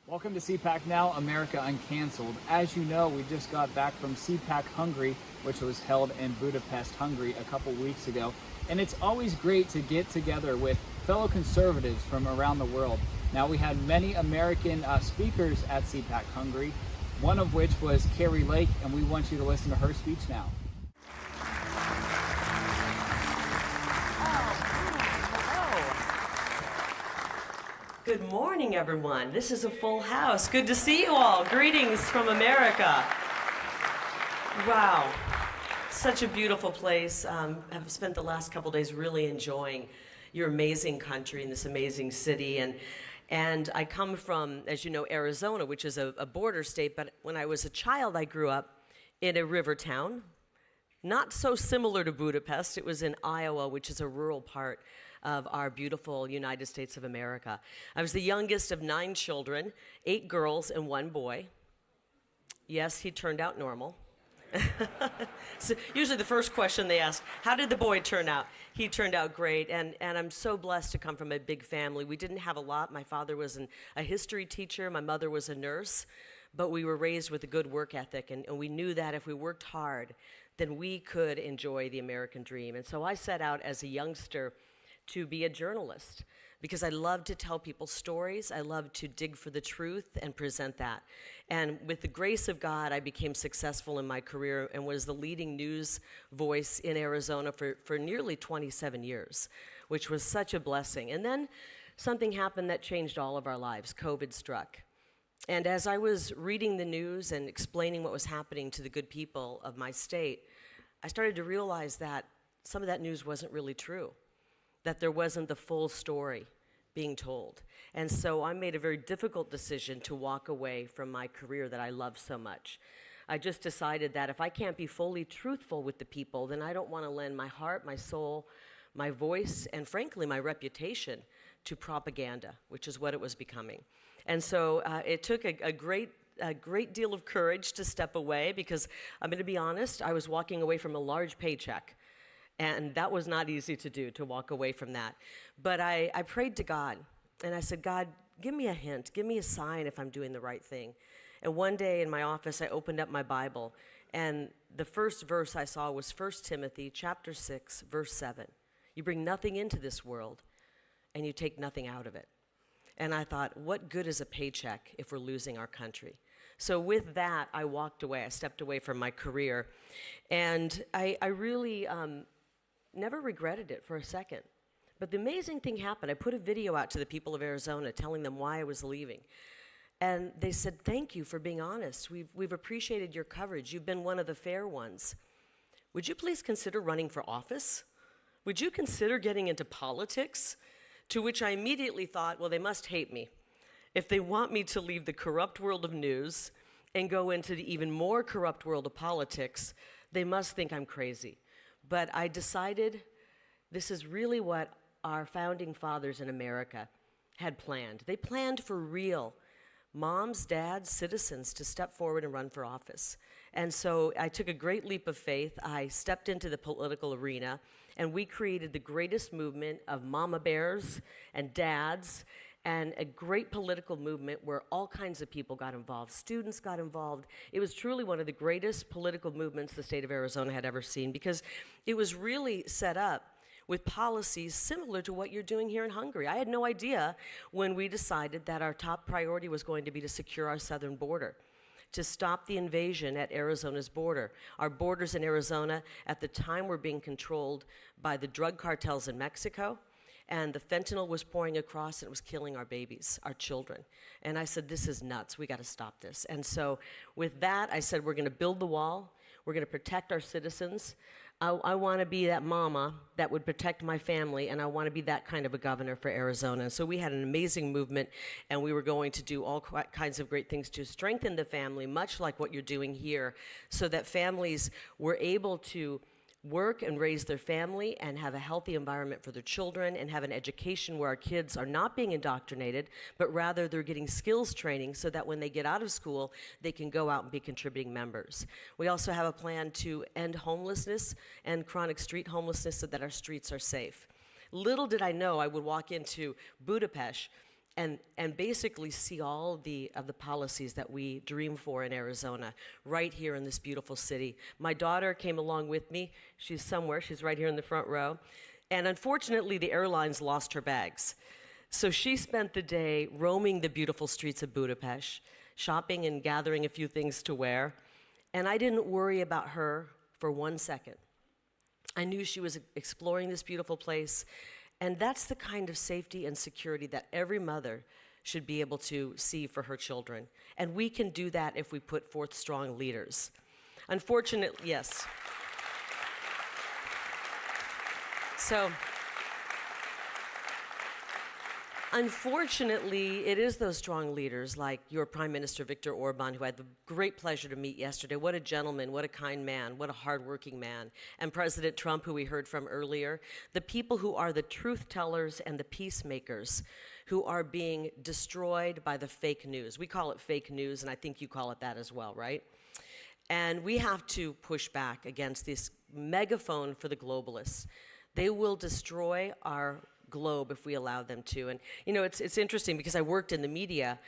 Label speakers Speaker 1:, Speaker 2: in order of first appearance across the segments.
Speaker 1: Welcome to CPAC Now, America Uncanceled. As you know, we just got back from CPAC Hungary, which was held in Budapest, Hungary a couple weeks ago. And it's always great to get together with fellow conservatives from around the world. Now, we had many American speakers at CPAC Hungary, one of which was Kari, and we want you to listen to her speech now.
Speaker 2: Good morning, everyone. This is a full house. Good to see you all. Greetings from America. Wow, such a beautiful place. I've spent the last couple days really enjoying your amazing country and this amazing city. And I come from, as you know, Arizona, which is a border state. But when I was a child, I grew up in a river town, not so similar to Budapest. It was in Iowa, which is a rural part of our beautiful United States of America. I was the youngest of 9 children, 8 girls and 1 boy. Yes, he turned out normal. So usually the first question they ask, how did the boy turn out? He turned out great, and I'm so blessed to come from a big family. We didn't have a lot. My father was a history teacher. My mother was a nurse, but we were raised with a good work ethic, and we knew that if we worked hard, then we could enjoy the American dream. And so I set out as a youngster to be a journalist because I love to tell people stories. I love to dig for the truth and present that. And with the grace of God, I became successful in my career and was the leading news voice in Arizona for nearly 27 years, which was such a blessing. And then something happened that changed all of our lives. COVID struck. And as I was reading the news and explaining what was happening to the good people of my state, I started to realize that some of that news wasn't really true, that there wasn't the full story being told. And so I made a very difficult decision to walk away from my career that I love so much. I just decided that if I can't be fully truthful with the people, then I don't want to lend my heart, my soul, my voice, and frankly, my reputation to propaganda, which is what it was becoming. And so it took a great deal of courage to step away because I'm going to be honest, I was walking away from a large paycheck. And that was not easy to do, to walk away from that. But I prayed to God, and I said, God, give me a hint, give me a sign if I'm doing the right thing. And one day in my office, I opened up my Bible, and the first verse I saw was 1 Timothy chapter 6, verse 7. You bring nothing into this world, and you take nothing out of it. And I thought, what good is a paycheck if we're losing our country? So with that, I walked away. I stepped away from my career. And I really never regretted it for a second. But the amazing thing happened. I put a video out to the people of Arizona telling them why I was leaving. And they said, thank you for being honest. We've appreciated your coverage. You've been one of the fair ones. Would you please consider running for office? Would you consider getting into politics? To which I immediately thought, well, they must hate me. If they want me to leave the corrupt world of news and go into the even more corrupt world of politics, they must think I'm crazy. But I decided this is really what our founding fathers in America had planned. They planned for real moms, dads, citizens to step forward and run for office. And so I took a great leap of faith. I stepped into the political arena, and we created the greatest movement of mama bears and dads, and a great political movement where all kinds of people got involved. Students got involved. It was truly one of the greatest political movements the state of Arizona had ever seen because it was really set up with policies similar to what you're doing here in Hungary. I had no idea when we decided that our top priority was going to be to secure our southern border, to stop the invasion at Arizona's border. Our borders in Arizona at the time were being controlled by the drug cartels in Mexico, and the fentanyl was pouring across and it was killing our babies, our children. And I said, this is nuts, we gotta stop this. And so with that, I said, we're gonna build the wall, we're gonna protect our citizens. I wanna be that mama that would protect my family, and I wanna be that kind of a governor for Arizona. And so we had an amazing movement, and we were going to do all kinds of great things to strengthen the family, much like what you're doing here, so that families were able to work and raise their family and have a healthy environment for their children and have an education where our kids are not being indoctrinated, but rather they're getting skills training so that when they get out of school, they can go out and be contributing members. We also have a plan to end homelessness and chronic street homelessness so that our streets are safe. Little did I know I would walk into Budapest and basically see all of the policies that we dream for in Arizona right here in this beautiful city. My daughter came along with me. She's somewhere. She's right here in the front row. And unfortunately, the airlines lost her bags. So she spent the day roaming the beautiful streets of Budapest, shopping and gathering a few things to wear. And I didn't worry about her for 1 second. I knew she was exploring this beautiful place. And that's the kind of safety and security that every mother should be able to see for her children. And we can do that if we put forth strong leaders. Unfortunately, yes. So, unfortunately, it is those strong leaders like your Prime Minister, Viktor Orban, who I had the great pleasure to meet yesterday. What a gentleman, what a kind man, what a hardworking man. And President Trump, who we heard from earlier. The people who are the truth tellers and the peacemakers who are being destroyed by the fake news. We call it fake news, and I think you call it that as well, right? And we have to push back against this megaphone for the globalists. They will destroy our globe if we allow them to. And you know, it's interesting because I worked in the media.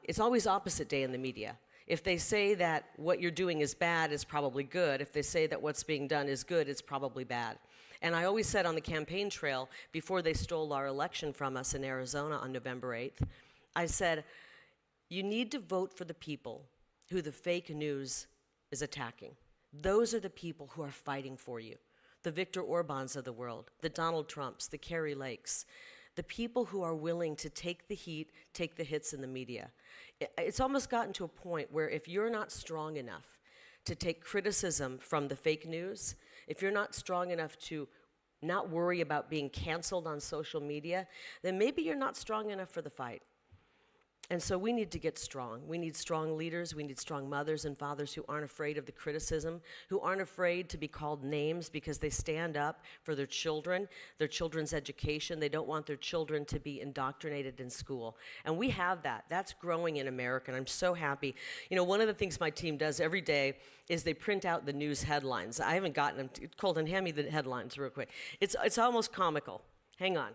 Speaker 2: It's always opposite day in the media. If they say that what you're doing is bad, it's probably good. If they say that what's being done is good, it's probably bad. And I always said on the campaign trail, before they stole our election from us in Arizona on November 8th, I said, you need to vote for the people who the fake news is attacking. Those are the people who are fighting for you. The Viktor Orbans of the world, the Donald Trumps, the Kari Lakes, the people who are willing to take the heat, take the hits in the media. It's almost gotten to a point where if you're not strong enough to take criticism from the fake news, if you're not strong enough to not worry about being canceled on social media, then maybe you're not strong enough for the fight. And so we need to get strong. We need strong leaders. We need strong mothers and fathers who aren't afraid of the criticism, who aren't afraid to be called names because they stand up for their children's education. They don't want their children to be indoctrinated in school. And we have that. That's growing in America, and I'm so happy. You know, one of the things my team does every day is they print out the news headlines. I haven't gotten them. Colton, hand me the headlines real quick. It's almost comical. Hang on.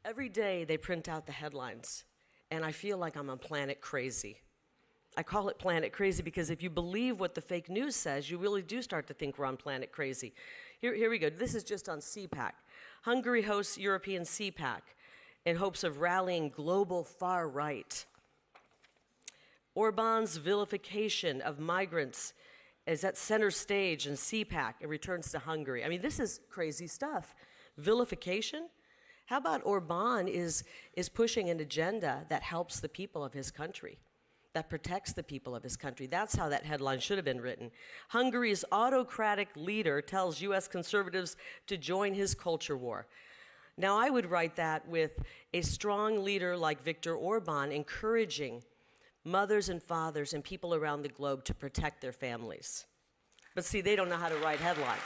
Speaker 2: Every day they print out the headlines, and I feel like I'm on Planet Crazy. I call it Planet Crazy because if you believe what the fake news says, you really do start to think we're on Planet Crazy. Here we go. This is just on CPAC. Hungary hosts European CPAC in hopes of rallying global far right. Orban's vilification of migrants is at center stage in CPAC and returns to Hungary. I mean, this is crazy stuff. Vilification? How about Orban is pushing an agenda that helps the people of his country, that protects the people of his country? That's how that headline should have been written. Hungary's autocratic leader tells U.S. conservatives to join his culture war. Now, I would write that with a strong leader like Viktor Orban encouraging mothers and fathers and people around the globe to protect their families. But see, they don't know how to write headlines.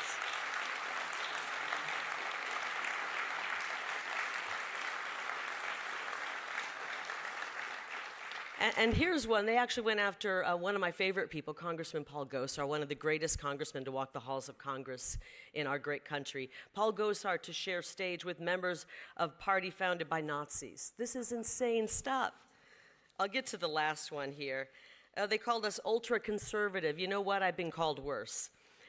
Speaker 2: And here's one. They actually went after one of my favorite people, Congressman Paul Gosar, one of the greatest congressmen to walk the halls of Congress in our great country. Paul Gosar to share stage with members of party founded by Nazis. This is insane stuff. I'll get to the last one here. They called us ultra-conservative. You know what? I've been called worse.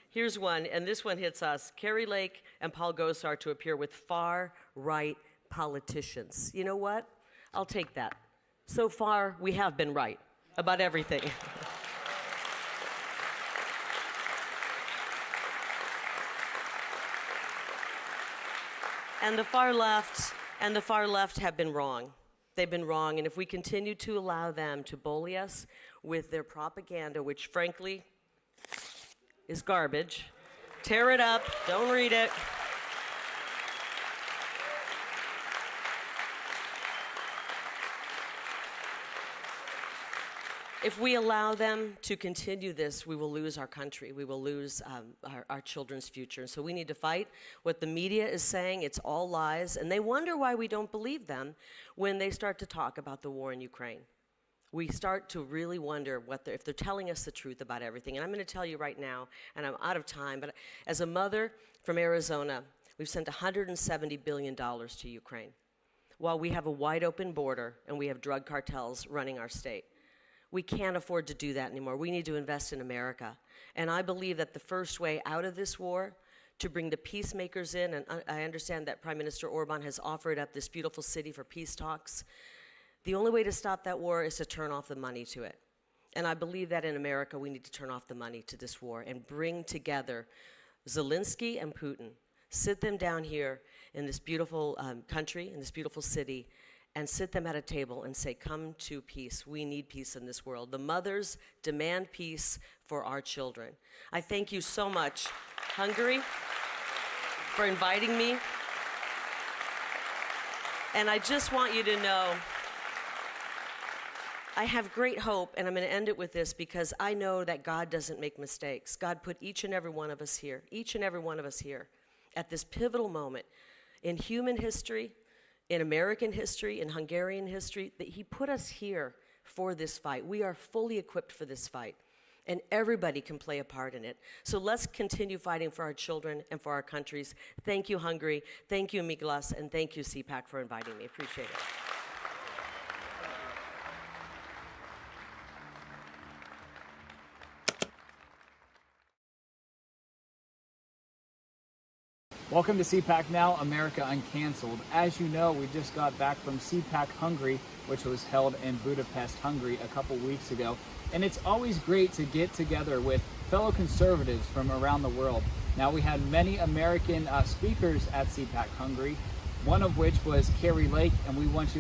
Speaker 2: Here's one, and this one hits us. Kari Lake and Paul Gosar to appear with far-right politicians. You know what? I'll take that. So far, we have been right about everything. And the far left have been wrong. They've been wrong, and if we continue to allow them to bully us with their propaganda, which frankly is garbage, tear it up, don't read it. If we allow them to continue this, we will lose our country. We will lose our children's future. And so we need to fight what the media is saying. It's all lies. And they wonder why we don't believe them when they start to talk about the war in Ukraine. We start to really wonder if they're telling us the truth about everything. And I'm going to tell you right now, and I'm out of time, but as a mother from Arizona, We've sent $170 billion to Ukraine, while we have a wide open border and we have drug cartels running our state. We can't afford to do that anymore. We need to invest in America. And I believe that the first way out of this war, to bring the peacemakers in, and I understand that Prime Minister Orban has offered up this beautiful city for peace talks. The only way to stop that war is to turn off the money to it. And I believe that in America, we need to turn off the money to this war and bring together Zelensky and Putin, sit them down here in this beautiful country, in this beautiful city, and sit them at a table and say, come to peace. We need peace in this world. The mothers demand peace for our children. I thank you so much, Hungary, for inviting me. And I just want you to know, I have great hope, and I'm going to end it with this because I know that God doesn't make mistakes. God put each and every one of us here, at this pivotal moment in human history, in American history, in Hungarian history, that he put us here for this fight. We are fully equipped for this fight, and everybody can play a part in it. So let's continue fighting for our children and for our countries. Thank you, Hungary. Thank you, Miklas, and thank you, CPAC, for inviting me. Appreciate it.
Speaker 1: Welcome to CPAC Now, America Uncanceled. As you know, we just got back from CPAC Hungary, which was held in Budapest, Hungary, a couple weeks ago. And it's always great to get together with fellow conservatives from around the world. Now, we had many American speakers at CPAC Hungary, one of which was Kari, and we want you